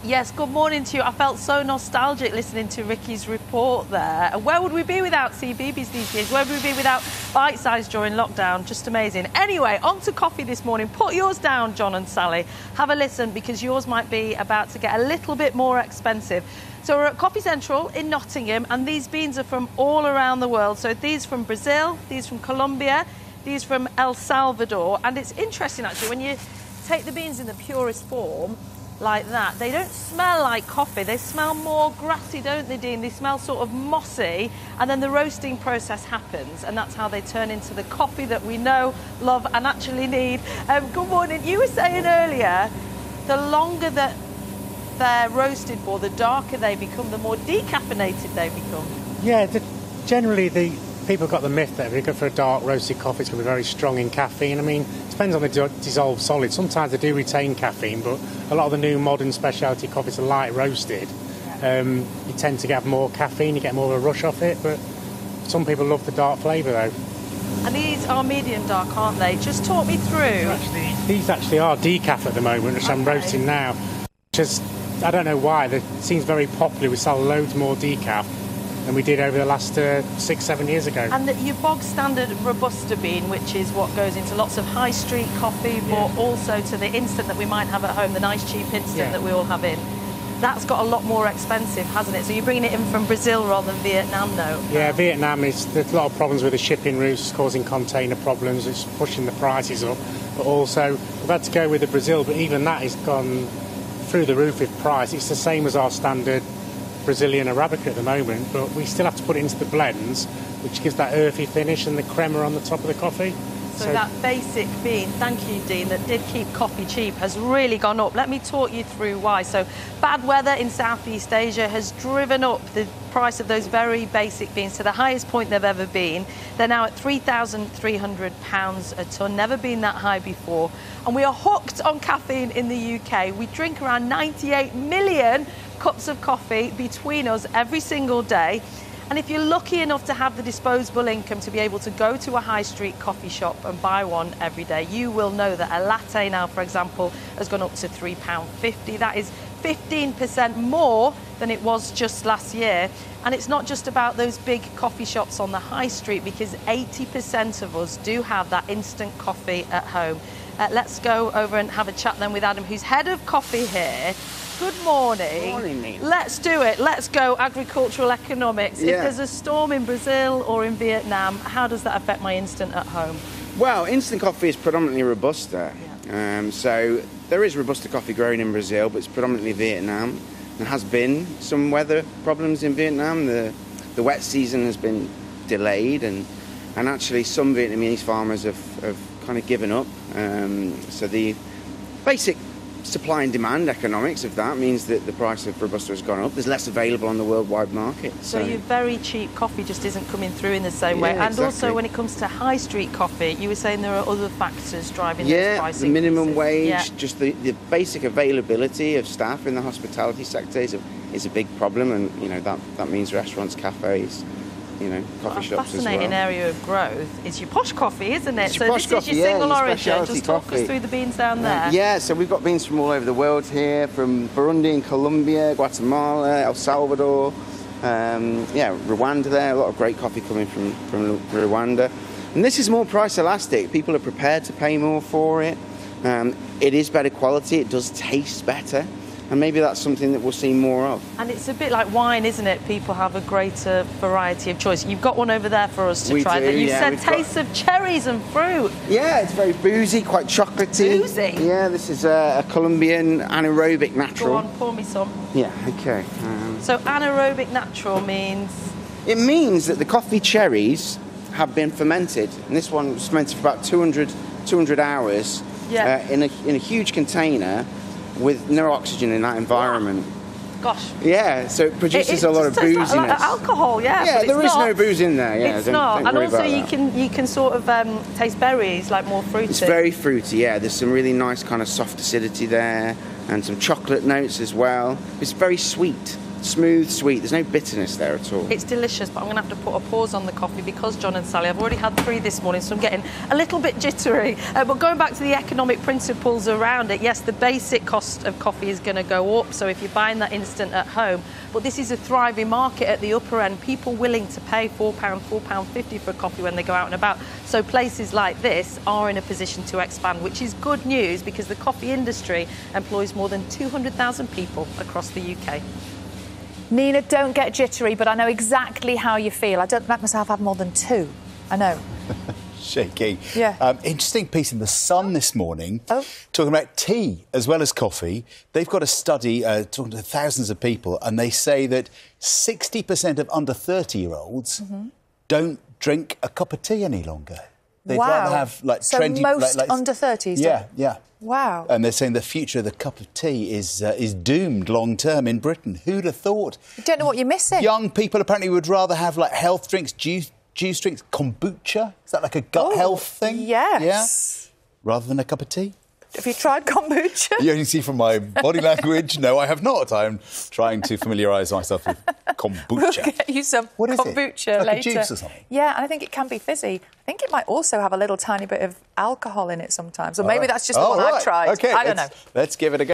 Yes, good morning to you. I felt so nostalgic listening to Ricky's report there. And where would we be without CBeebies these days? Where would we be without Bite Size during lockdown? Just amazing. Anyway, on to coffee this morning. Put yours down, John and Sally. Have a listen, because yours might be about to get a little bit more expensive. So we're at Coffee Central in Nottingham, and these beans are from all around the world. So these from Brazil, these from Colombia, these from El Salvador. And it's interesting, actually, when you take the beans in the purest form, like that, they don't smell like coffee. They smell more grassy, don't they, Dean? They smell sort of mossy, and then the roasting process happens, and that's how they turn into the coffee that we know, love, and actually need. Good morning. You were saying earlier, the longer that they're roasted for, the darker they become, the more decaffeinated they become. Yeah, generally the people got the myth that if you go for a dark roasted coffee, it's going to be very strong in caffeine. I mean, it depends on the dissolved solid. Sometimes they do retain caffeine, but a lot of the new modern specialty coffees are light roasted. You tend to get more caffeine, you get more of a rush off it, but some people love the dark flavour though. And these are medium dark, aren't they? Just talk me through. These actually are decaf at the moment, which I'm roasting now. Just, I don't know why, it seems very popular. We sell loads more decaf than we did over the last 6-7 years ago. And your bog standard Robusta bean, which is what goes into lots of high street coffee, but also to the instant that we might have at home, the nice cheap instant that we all have in, that's got a lot more expensive, hasn't it? So you're bringing it in from Brazil rather than Vietnam, though? Yeah, Vietnam, there's a lot of problems with the shipping routes, causing container problems, it's pushing the prices up. But also, we've had to go with the Brazil, but even that has gone through the roof with price. It's the same as our standard Brazilian Arabica at the moment, but we still have to put it into the blends, which gives that earthy finish and the crema on the top of the coffee. So that basic bean, thank you, Dean, that did keep coffee cheap has really gone up. Let me talk you through why. So bad weather in Southeast Asia has driven up the price of those very basic beans to the highest point they've ever been. They're now at £3,300 a tonne, never been that high before. And we are hooked on caffeine in the UK. We drink around 98 million cups of coffee between us every single day. And if you're lucky enough to have the disposable income to be able to go to a high street coffee shop and buy one every day, you will know that a latte now, for example, has gone up to £3.50. That is 15% more than it was just last year. And it's not just about those big coffee shops on the high street, because 80% of us do have that instant coffee at home. Let's go over and have a chat then with Adam, who's head of coffee here. Good morning. Good morning, Neil. Let's do it. Let's go agricultural economics. Yeah. If there's a storm in Brazil or in Vietnam, how does that affect my instant at home? Well, instant coffee is predominantly Robusta. Yeah. So there is Robusta coffee grown in Brazil, but it's predominantly Vietnam. There has been some weather problems in Vietnam. The wet season has been delayed, and actually some Vietnamese farmers have kind of given up. So the basic supply and demand economics of that means that the price of Robusta has gone up. There's less available on the worldwide market. So your very cheap coffee just isn't coming through in the same way. And exactly. Also, when it comes to high street coffee, you were saying there are other factors driving those price the minimum increases. wage, just the basic availability of staff in the hospitality sector is a big problem, and that means restaurants, cafes, coffee shops as well. A fascinating area of growth is your posh coffee, isn't it? It's so posh this coffee, is your single origin. specialty Just talk coffee. us through the beans down there. Yeah, so we've got beans from all over the world here, from Burundi and Colombia, Guatemala, El Salvador, Rwanda there. A lot of great coffee coming from Rwanda. And this is more price elastic. People are prepared to pay more for it. It is better quality. It does taste better. And maybe that's something that we'll see more of. And it's a bit like wine, isn't it? People have a greater variety of choice. You've got one over there for us to try. Do, you said tastes of cherries and fruit. Yeah, it's very boozy, quite chocolatey. Boozy? Yeah, this is a Colombian anaerobic natural. Go on, pour me some. Yeah, okay. So anaerobic natural means? It means that the coffee cherries have been fermented. And this one was fermented for about 200 hours in a huge container, with no oxygen in that environment. Gosh. Yeah, so it produces a lot of booziness. Like alcohol, yeah. Yeah, there is no booze in there. Yeah, it's not. Don't worry and also about you can sort of taste berries, like more fruity. It's very fruity, yeah. There's some really nice kind of soft acidity there, and some chocolate notes as well. It's very sweet. smooth, sweet. There's no bitterness there at all. It's delicious, but I'm going to have to put a pause on the coffee because, John and Sally, I've already had 3 this morning, so I'm getting a little bit jittery. But going back to the economic principles around it, yes, the basic cost of coffee is going to go up. So if you're buying that instant at home, but this is a thriving market at the upper end, people willing to pay £4, £4.50 for a coffee when they go out and about. So places like this are in a position to expand, which is good news because the coffee industry employs more than 200,000 people across the UK. Nina, don't get jittery, but I know exactly how you feel. I don't let myself have more than 2. I know. Shaky. Yeah. Interesting piece in The Sun this morning, talking about tea as well as coffee. They've got a study talking to thousands of people, and they say that 60% of under 30-year-olds don't drink a cup of tea any longer. They'd rather have like so trendy... most under 30s? Yeah, yeah. Wow. And they're saying the future of the cup of tea is doomed long-term in Britain. Who'd have thought? You don't know what you're missing. Young people apparently would rather have like health drinks, juice drinks, kombucha. Is that like a gut health thing? Yes. Yeah? Rather than a cup of tea? Have you tried kombucha? You can see from my body language, no, I have not. I'm trying to familiarise myself with kombucha. We'll get you some kombucha like later. A juice or something? Yeah, and I think it can be fizzy. I think it might also have a little tiny bit of alcohol in it sometimes. Or maybe that's just the one I've tried. Okay, I don't know. Let's give it a go.